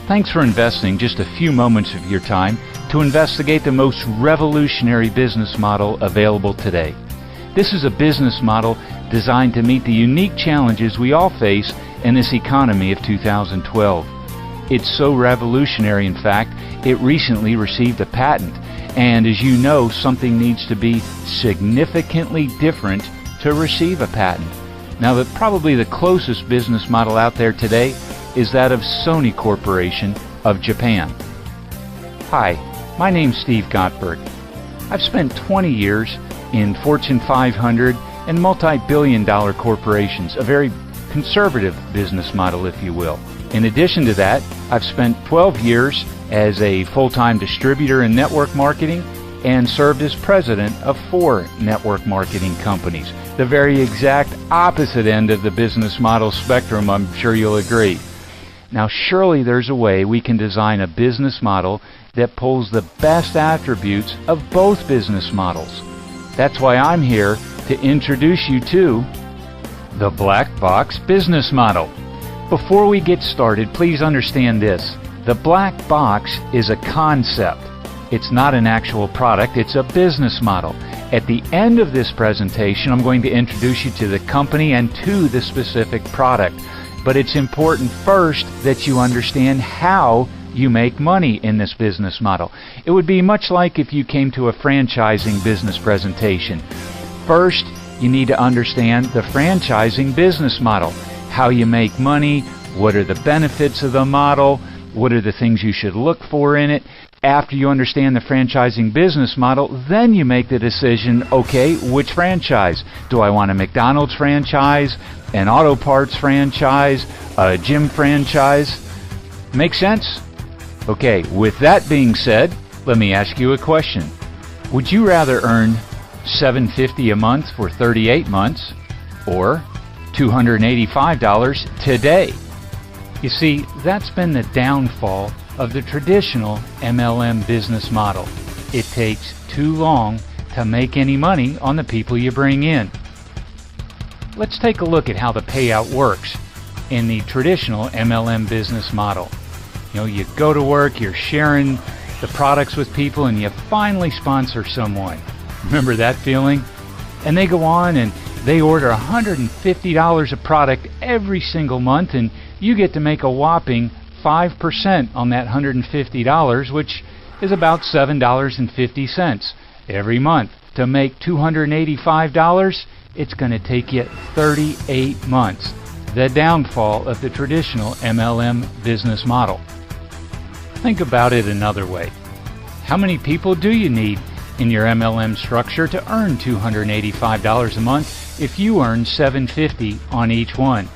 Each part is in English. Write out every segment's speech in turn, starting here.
Thanks for investing just a few moments of your time to investigate the most revolutionary business model available today. This is a business model designed to meet the unique challenges we all face in this economy of 2012. It's so revolutionary, in fact, it recently received a patent. And as you know, something needs to be significantly different to receive a patent. Now, probably the closest business model out there today is that of Sony Corporation of Japan. Hi, my name's Steve Gottberg. I've spent 20 years in Fortune 500 and multi-billion-dollar corporations, a very conservative business model, if you will. In addition to that, I've spent 12 years as a full-time distributor in network marketing and served as president of 4 network marketing companies. The very exact opposite end of the business model spectrum, I'm sure you'll agree. Now, surely there's a way we can design a business model that pulls the best attributes of both business models. That's why I'm here to introduce you to the Black Box business model. Before we get started, please understand this. The Black Box is a concept. It's not an actual product, it's a business model. At the end of this presentation, I'm going to introduce you to the company and to the specific product. But it's important first that you understand how you make money in this business model. It would be much like if you came to a franchising business presentation. First, you need to understand the franchising business model, how you make money, what are the benefits of the model, what are the things you should look for in it. After you understand the franchising business model, then you make the decision, okay, which franchise? Do I want a McDonald's franchise, an auto parts franchise, a gym franchise? Make sense? Okay, with that being said, let me ask you a question. Would you rather earn $750 a month for 38 months or $285 today? You see, that's been the downfall of the traditional MLM business model. It takes too long to make any money on the people you bring in. Let's take a look at how the payout works in the traditional MLM business model. You know, you go to work, you're sharing the products with people, and you finally sponsor someone. Remember that feeling? And they go on and they order $150 of product every single month, and you get to make a whopping 5% on that $150, which is about $7.50 every month. To make $285, it's going to take you 38 months. The downfall of the traditional MLM business model. Think about it another way. How many people do you need in your MLM structure to earn $285 a month if you earn $750 on each one?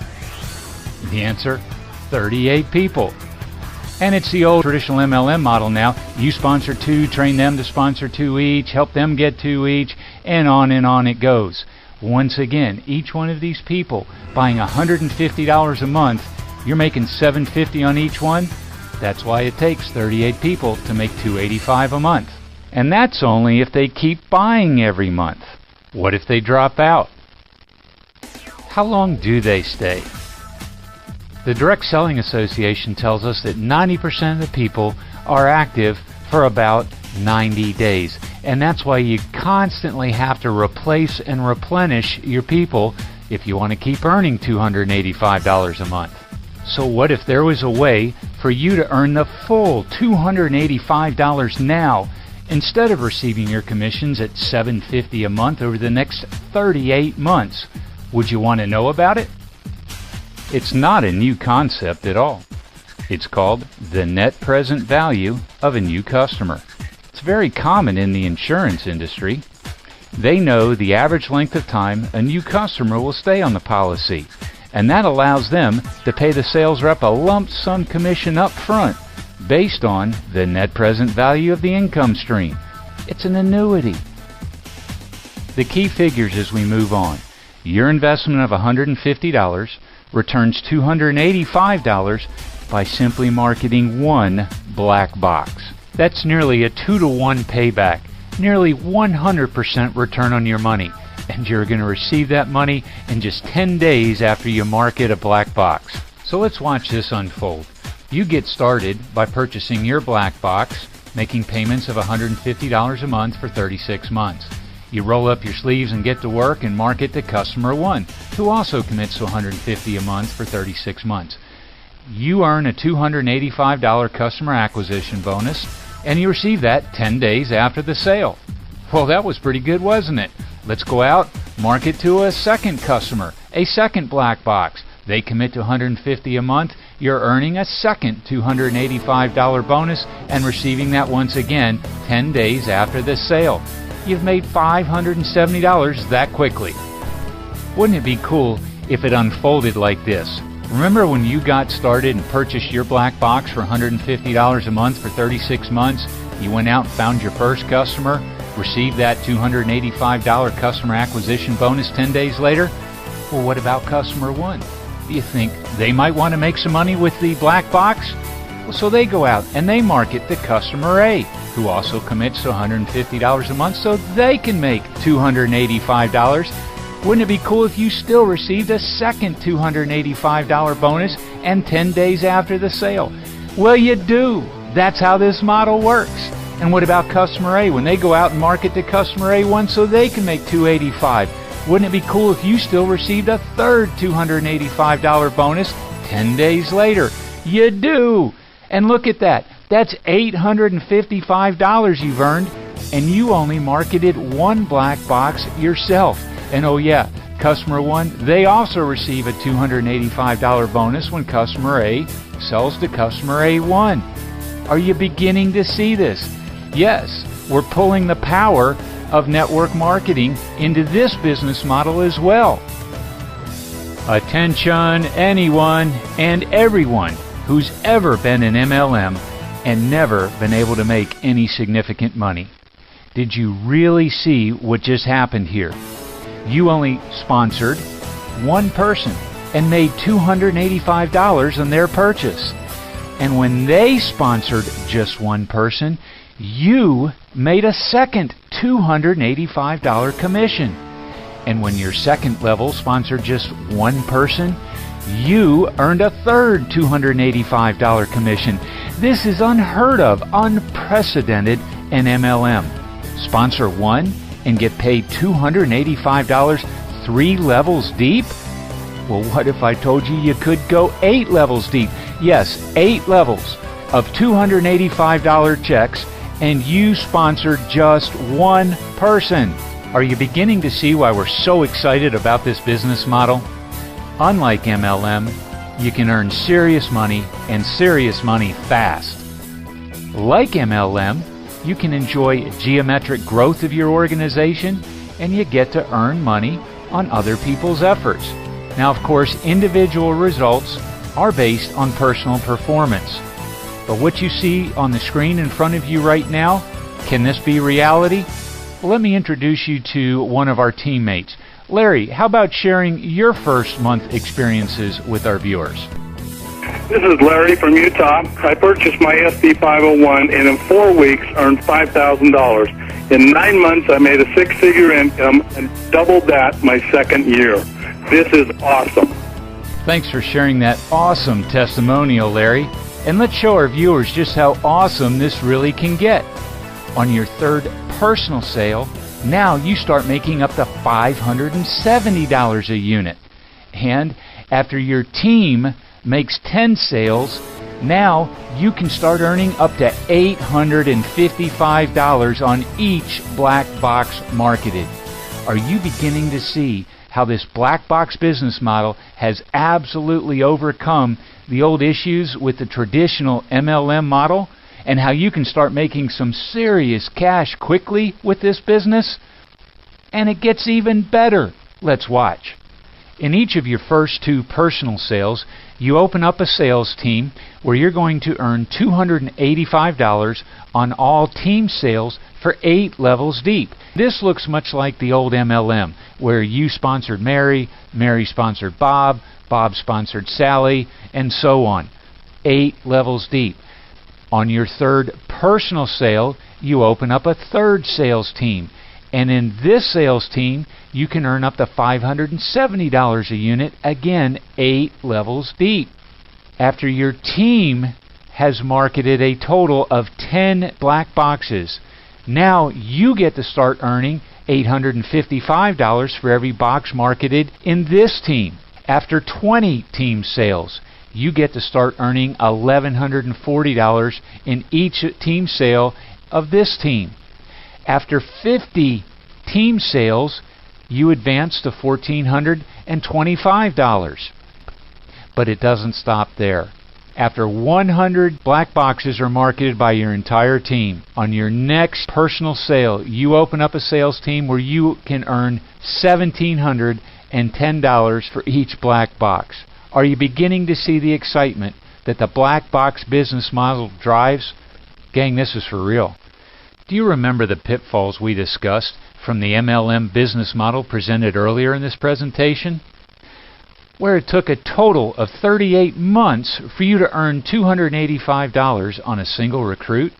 The answer, 38 people. And it's the old traditional MLM model now. You sponsor 2, train them to sponsor 2 each, help them get 2 each, and on it goes. Once again, each one of these people buying $150 a month, you're making $750 on each one. That's why it takes 38 people to make $285 a month. And that's only if they keep buying every month. What if they drop out? How long do they stay? The Direct Selling Association tells us that 90% of the people are active for about 90 days. And that's why you constantly have to replace and replenish your people if you want to keep earning $285 a month. So what if there was a way for you to earn the full $285 now instead of receiving your commissions at $750 a month over the next 38 months? Would you want to know about it? It's not a new concept at all. It's called the net present value of a new customer. It's very common in the insurance industry. They know the average length of time a new customer will stay on the policy, and that allows them to pay the sales rep a lump sum commission up front based on the net present value of the income stream. It's an annuity. The key figures as we move on. Your investment of $150 returns $285 by simply marketing one black box. That's nearly a 2-to-1 payback, nearly 100% return on your money, and you're going to receive that money in just 10 days after you market a black box. So let's watch this unfold. You get started by purchasing your black box, making payments of $150 a month for 36 months. You roll up your sleeves and get to work and market to customer 1, who also commits to $150 a month for 36 months. You earn a $285 customer acquisition bonus, and you receive that 10 days after the sale. Well, that was pretty good, wasn't it? Let's go out, market to a second customer, a second black box. They commit to $150 a month. You're earning a second $285 bonus and receiving that once again 10 days after the sale. You've made $570 that quickly. Wouldn't it be cool if it unfolded like this? Remember when you got started and purchased your black box for $150 a month for 36 months? You went out and found your first customer, received that $285 customer acquisition bonus 10 days later? Well, what about customer 1? Do you think they might want to make some money with the black box? Well, so they go out and they market to customer A, who also commits to $150 a month so they can make $285. Wouldn't it be cool if you still received a second $285 bonus and 10 days after the sale? Well, you do. That's how this model works. And what about customer A when they go out and market to customer A1 so they can make $285? Wouldn't it be cool if you still received a third $285 bonus 10 days later? You do. And look at that. That's $855 you've earned, and you only marketed one black box yourself. And oh yeah, customer 1, they also receive a $285 bonus when customer A sells to customer A1. Are you beginning to see this? Yes, we're pulling the power of network marketing into this business model as well. Attention, anyone and everyone who's ever been an MLM and never been able to make any significant money. Did you really see what just happened here? You only sponsored one person and made $285 on their purchase. And when they sponsored just one person, you made a second $285 commission. And when your second level sponsored just one person, you earned a third $285 commission. This is unheard of, unprecedented in MLM. Sponsor one and get paid $285 3 levels deep? Well, what if I told you you could go 8 levels deep? Yes, 8 levels of $285 checks, and you sponsored just one person. Are you beginning to see why we're so excited about this business model? Unlike MLM, you can earn serious money and serious money fast. Like MLM, you can enjoy geometric growth of your organization, and you get to earn money on other people's efforts. Now, of course, individual results are based on personal performance. But what you see on the screen in front of you right now, can this be reality? Well, let me introduce you to one of our teammates. Larry, how about sharing your first month experiences with our viewers? This is Larry from Utah. I purchased my SB 501 and in 4 weeks earned $5,000. In 9 months, I made a 6-figure income and doubled that my second year. This is awesome. Thanks for sharing that awesome testimonial, Larry. And let's show our viewers just how awesome this really can get. On your third personal sale, now you start making up to $570 a unit. And after your team makes 10 sales, now you can start earning up to $855 on each black box marketed. Are you beginning to see how this black box business model has absolutely overcome the old issues with the traditional MLM model, and how you can start making some serious cash quickly with this business? And it gets even better. Let's watch. In each of your first 2 personal sales, you open up a sales team where you're going to earn $285 on all team sales for 8 levels deep. This looks much like the old MLM, where you sponsored Mary, Mary sponsored Bob, Bob sponsored Sally, and so on. 8 levels deep. On your third personal sale, you open up a third sales team. And in this sales team, you can earn up to $570 a unit, again, 8 levels deep. After your team has marketed a total of 10 black boxes. Now you get to start earning $855 for every box marketed in this team. After 20 team sales, you get to start earning $1,140 in each team sale of this team. After 50 team sales, you advance to $1,425. But it doesn't stop there. After 100 black boxes are marketed by your entire team, on your next personal sale, you open up a sales team where you can earn $1,710 for each black box. Are you beginning to see the excitement that the black box business model drives? Gang, this is for real. Do you remember the pitfalls we discussed from the MLM business model presented earlier in this presentation? Where it took a total of 38 months for you to earn $285 on a single recruit,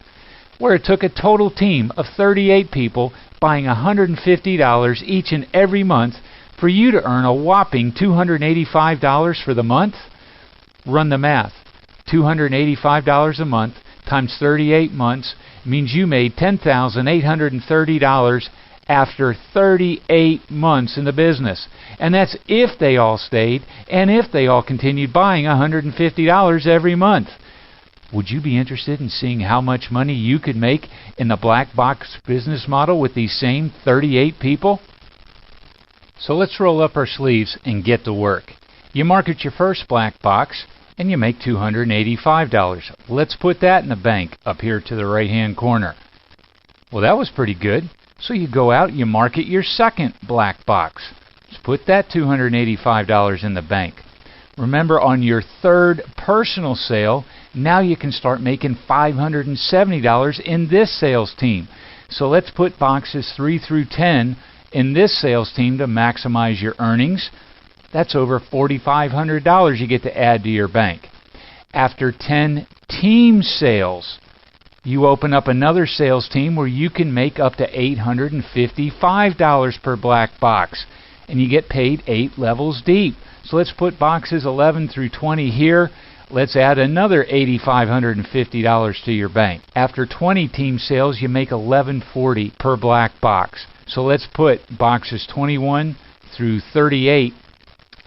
where it took a total team of 38 people buying $150 each and every month for you to earn a whopping $285 for the month. Run the math. $285 a month times 38 months means you made $10,830 after 38 months in the business. And that's if they all stayed and if they all continued buying $150 every month. Would you be interested in seeing how much money you could make in the black box business model with these same 38 people? So let's roll up our sleeves and get to work. You market your first black box and you make $285. Let's put that in the bank up here to the right-hand corner. Well, that was pretty good. So you go out, you market your second black box. Let's put that $285 in the bank. Remember, on your third personal sale, now you can start making $570 in this sales team. So let's put boxes 3 through 10 in this sales team to maximize your earnings. That's over $4,500 you get to add to your bank. After 10 team sales, you open up another sales team where you can make up to $855 per black box, and you get paid 8 levels deep. So let's put boxes 11 through 20 here. Let's add another $8,550 to your bank. After 20 team sales, you make $1,140 per black box. So let's put boxes 21 through 38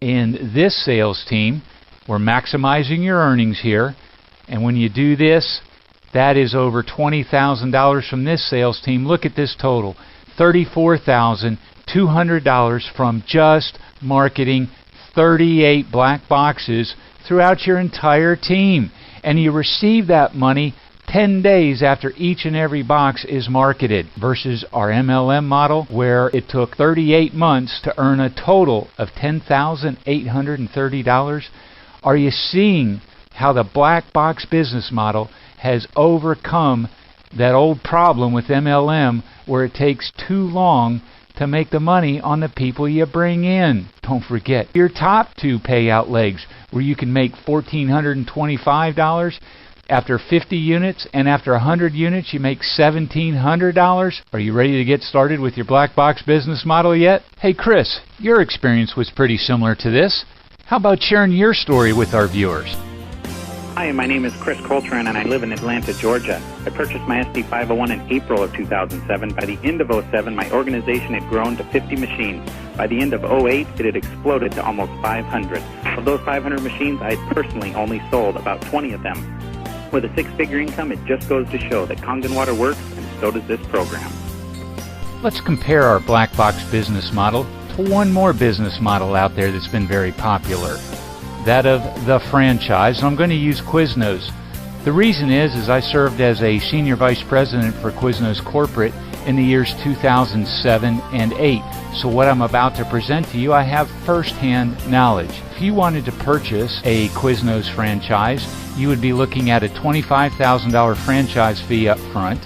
in this sales team. We're maximizing your earnings here, and when you do this, that is over $20,000 from this sales team. Look at this total, $34,200 from just marketing 38 black boxes throughout your entire team. And you receive that money 10 days after each and every box is marketed, versus our MLM model where it took 38 months to earn a total of $10,830. Are you seeing how the black box business model has overcome that old problem with MLM where it takes too long to make the money on the people you bring in? Don't forget your top 2 payout legs where you can make $1,425 after 50 units, and after 100 units you make $1,700. Are you ready to get started with your black box business model yet? Hey Chris, your experience was pretty similar to this. How about sharing your story with our viewers? Hi, my name is Chris Coltrane and I live in Atlanta, Georgia. I purchased my SD501 in April of 2007. By the end of 2007, my organization had grown to 50 machines. By the end of 2008, it had exploded to almost 500. Of those 500 machines, I had personally only sold about 20 of them. With a 6-figure income, it just goes to show that Kangen water works, and so does this program. Let's compare our black box business model to one more business model out there that's been very popular, that of the franchise. I'm going to use Quiznos. The reason is I served as a senior vice president for Quiznos Corporate in the years 2007 and 8. So what I'm about to present to you, I have first-hand knowledge. If you wanted to purchase a Quiznos franchise, you would be looking at a $25,000 franchise fee up front,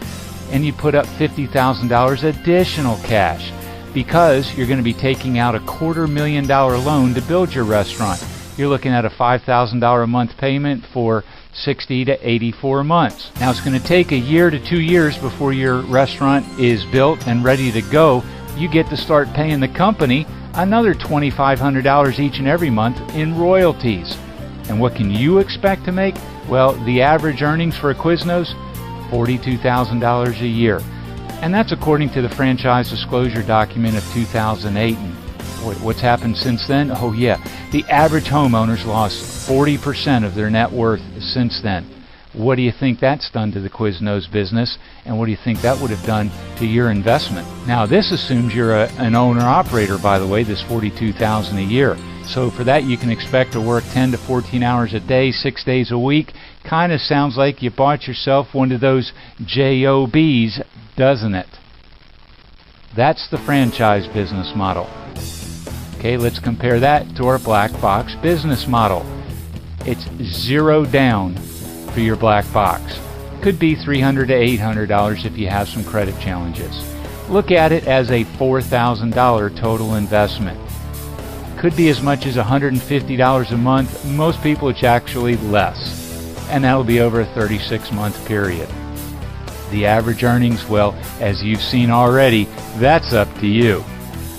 and you put up $50,000 additional cash because you're going to be taking out a $250,000 loan to build your restaurant. You're looking at a $5,000 a month payment for 60 to 84 months. Now it's going to take a year to 2 years before your restaurant is built and ready to go. You get to start paying the company another $2,500 each and every month in royalties. And what can you expect to make? Well, the average earnings for a Quiznos, $42,000 a year. And that's according to the franchise disclosure document of 2008. And what's happened since then? Oh yeah, the average homeowner's lost 40% of their net worth since then. What do you think that's done to the Quiznos business, and what do you think that would have done to your investment? Now, this assumes you're an owner-operator, by the way, this $42,000 a year. So for that, you can expect to work 10 to 14 hours a day, 6 days a week. Kind of sounds like you bought yourself one of those JOBs, doesn't it? That's the franchise business model. Okay, let's compare that to our black box business model. It's zero down for your black box. Could be $300 to $800 if you have some credit challenges. Look at it as a $4,000 total investment. Could be as much as $150 a month. Most people it's actually less, and that'll be over a 36-month period. The average earnings, well, as you've seen already, that's up to you.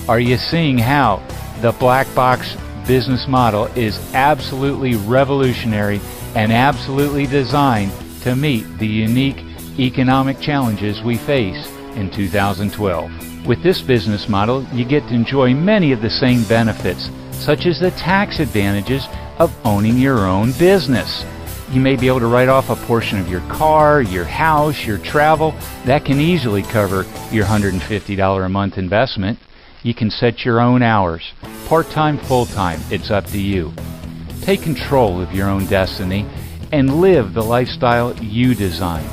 Are you seeing how the black box business model is absolutely revolutionary and absolutely designed to meet the unique economic challenges we face in 2012? With this business model, you get to enjoy many of the same benefits, such as the tax advantages of owning your own business. You may be able to write off a portion of your car, your house, your travel. That can easily cover your $150 a month investment. You can set your own hours, part-time, full-time, it's up to you. Take control of your own destiny and live the lifestyle you design.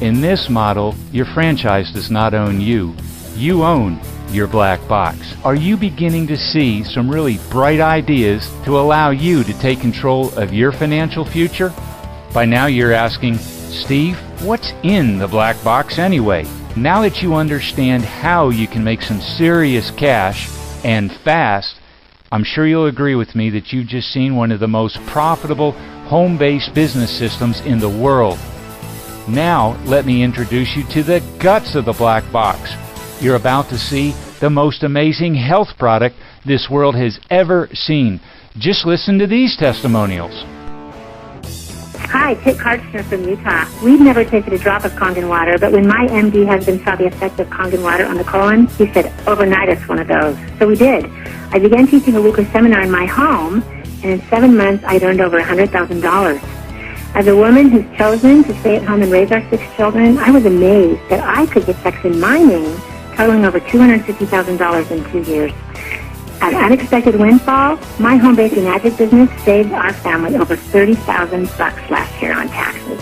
In this model, your franchise does not own you. You own your black box. Are you beginning to see some really bright ideas to allow you to take control of your financial future? By now you're asking, Steve, what's in the black box anyway? Now that you understand how you can make some serious cash and fast, I'm sure you'll agree with me that you've just seen one of the most profitable home-based business systems in the world. Now, let me introduce you to the guts of the black box. You're about to see the most amazing health product this world has ever seen. Just listen to these testimonials. Hi, Kit Karchner from Utah. We've never taken a drop of Kangen water, but when my MD husband saw the effect of Kangen water on the colon, he said, overnight us one of those. So we did. I began teaching a weekly seminar in my home, and in 7 months, I'd earned over $100,000. As a woman who's chosen to stay at home and raise our 6 children, I was amazed that I could get checks in my name totaling over $250,000 in 2 years. An unexpected windfall, my home-based Enagic business saved our family over $30,000 last year on taxes.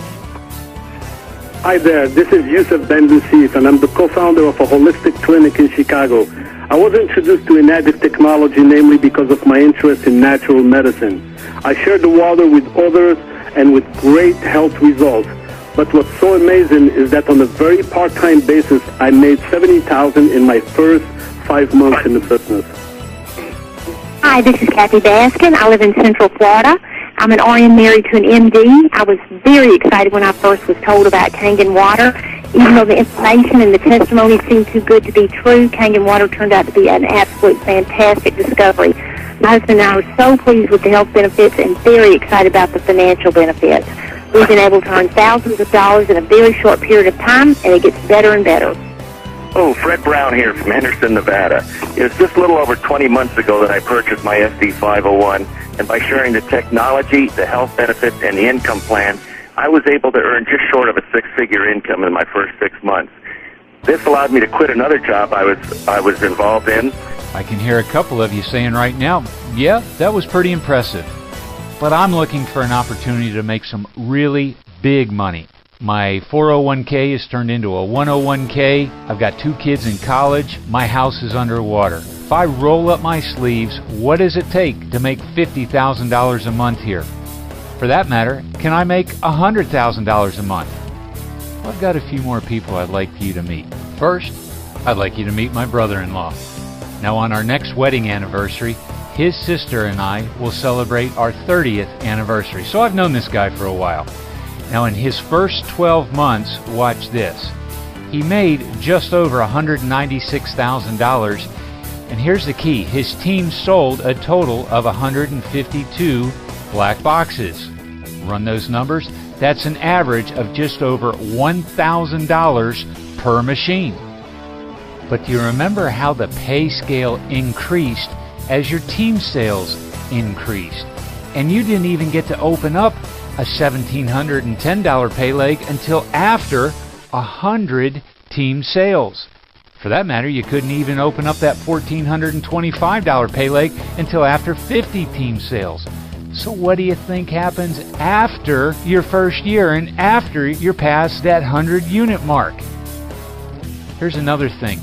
Hi there, this is Yusuf Ben-Lucif, and I'm the co-founder of a holistic clinic in Chicago. I was introduced to Enagic technology namely because of my interest in natural medicine. I shared the water with others and with great health results. But what's so amazing is that on a very part-time basis, I made $70,000 in my first 5 months in the business. Hi, this is Kathy Baskin. I live in Central Florida. I'm an RN married to an MD. I was very excited when I first was told about Kangen water. Even though the information and the testimony seemed too good to be true, Kangen water turned out to be an absolute fantastic discovery. My husband and I are so pleased with the health benefits and very excited about the financial benefits. We've been able to earn thousands of dollars in a very short period of time, and it gets better and better. Oh, Fred Brown here from Henderson, Nevada. It's just a little over 20 months ago that I purchased my SD501, and by sharing the technology, the health benefits, and the income plan, I was able to earn just short of a 6-figure income in my first 6 months. This allowed me to quit another job I was involved in. I can hear a couple of you saying right now, yeah, that was pretty impressive. But I'm looking for an opportunity to make some really big money. My 401k has turned into a 101k. I've got 2 kids in college. My house is underwater. If I roll up my sleeves, what does it take to make $50,000 a month here? For that matter, can I make $100,000 a month? Well, I've got a few more people I'd like you to meet. First, I'd like you to meet my brother-in-law. Now, on our next wedding anniversary, his sister and I will celebrate our 30th anniversary. So I've known this guy for a while. Now, in his first 12 months, watch this. He made just over $196,000. And here's the key. His team sold a total of 152 black boxes. Run those numbers. That's an average of just over $1,000 per machine. But do you remember how the pay scale increased as your team sales increased? And you didn't even get to open up a $1,710 pay leg until after 100 team sales. For that matter, you couldn't even open up that $1,425 pay leg until after 50 team sales. So what do you think happens after your first year and after you're past that 100 unit mark? Here's another thing.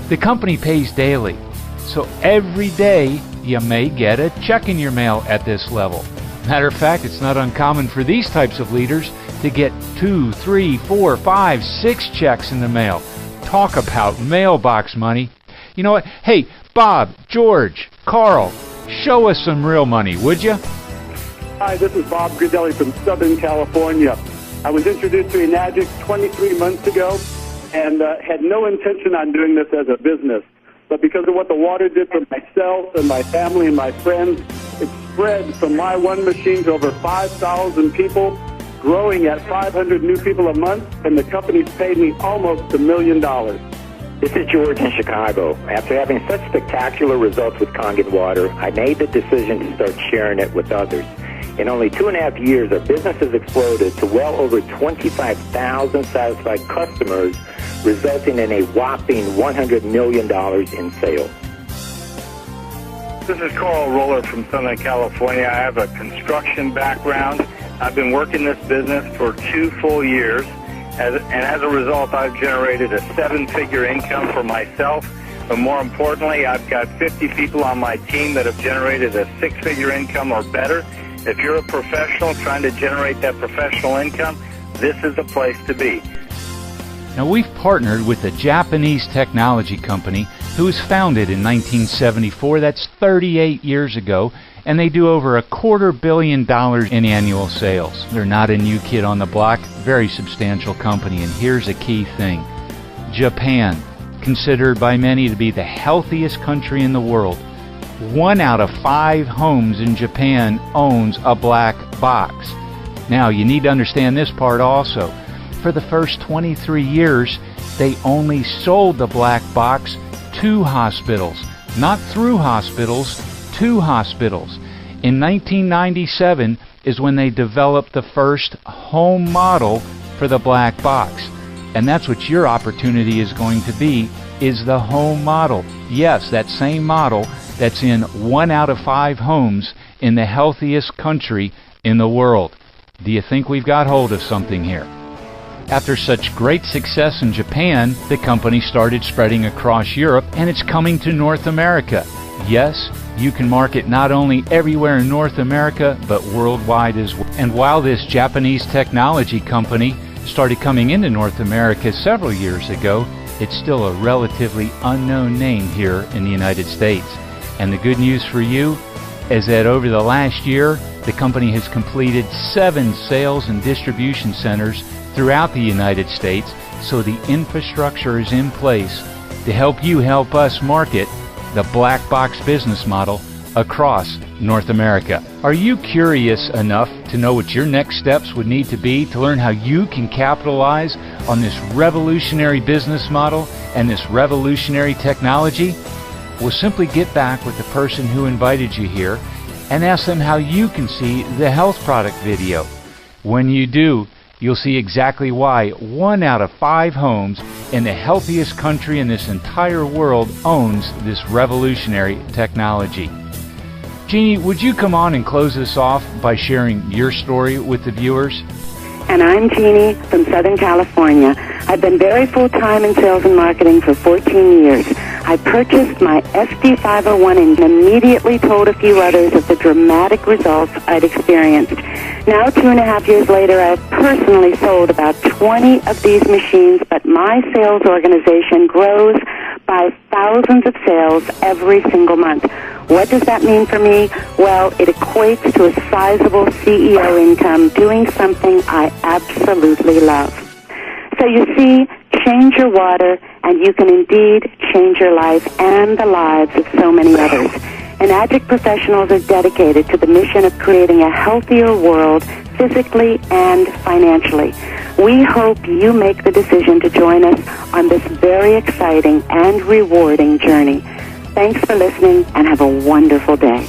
The company pays daily. So every day you may get a check in your mail at this level. Matter of fact, it's not uncommon for these types of leaders to get 2, 3, 4, 5, 6 checks in the mail. Talk about mailbox money. You know what? Hey, Bob, George, Carl, show us some real money, would you? Hi, this is Bob Gridelli from Southern California. I was introduced to Enagic 23 months ago and had no intention on doing this as a business. But because of what the water did for myself and my family and my friends, it spread from my one machine to over 5,000 people, growing at 500 new people a month, and the company's paid me almost $1 million. This is George in Chicago. After having such spectacular results with Kangen water, I made the decision to start sharing it with others. In only 2.5 years, our business has exploded to well over 25,000 satisfied customers, resulting in a whopping $100 million in sales. This is Carl Roller from Southern California. I have a construction background. I've been working this business for 2 full years, and as a result, I've generated a 7-figure income for myself. But more importantly, I've got 50 people on my team that have generated a 6-figure income or better. If you're a professional trying to generate that professional income, this is the place to be. Now, we've partnered with a Japanese technology company who was founded in 1974. That's 38 years ago, and they do over $250 million in annual sales. They're not a new kid on the block, very substantial company. And here's a key thing. Japan, considered by many to be the healthiest country in the world. 1 out of 5 homes in Japan owns a black box. Now, you need to understand this part also. For the first 23 years, they only sold the black box to hospitals. Not through hospitals, to hospitals. In 1997 is when they developed the first home model for the black box. And that's what your opportunity is going to be, is the home model. Yes, that same model that's in 1 out of 5 homes in the healthiest country in the world. Do you think we've got hold of something here? After such great success in Japan, the company started spreading across Europe, and it's coming to North America. Yes, you can market not only everywhere in North America, but worldwide as well. And while this Japanese technology company started coming into North America several years ago, it's still a relatively unknown name here in the United States. And the good news for you is that over the last year, the company has completed 7 sales and distribution centers throughout the United States, so the infrastructure is in place to help you help us market the black box business model across North America. Are you curious enough to know what your next steps would need to be to learn how you can capitalize on this revolutionary business model and this revolutionary technology? Well, simply get back with the person who invited you here and ask them how you can see the health product video. When you do, you'll see exactly why 1 out of 5 homes in the healthiest country in this entire world owns this revolutionary technology. Jeannie, would you come on and close this off by sharing your story with the viewers? And I'm Jeannie from Southern California. I've been very full-time in sales and marketing for 14 years. I purchased my SD501 and immediately told a few others of the dramatic results I'd experienced. Now, 2.5 years later, I've personally sold about 20 of these machines, but my sales organization grows by thousands of sales every single month. What does that mean for me? Well, it equates to a sizable CEO income doing something I absolutely love. So you see, change your water, and you can indeed change your life and the lives of so many others. Enagic professionals are dedicated to the mission of creating a healthier world physically and financially. We hope you make the decision to join us on this very exciting and rewarding journey. Thanks for listening and have a wonderful day.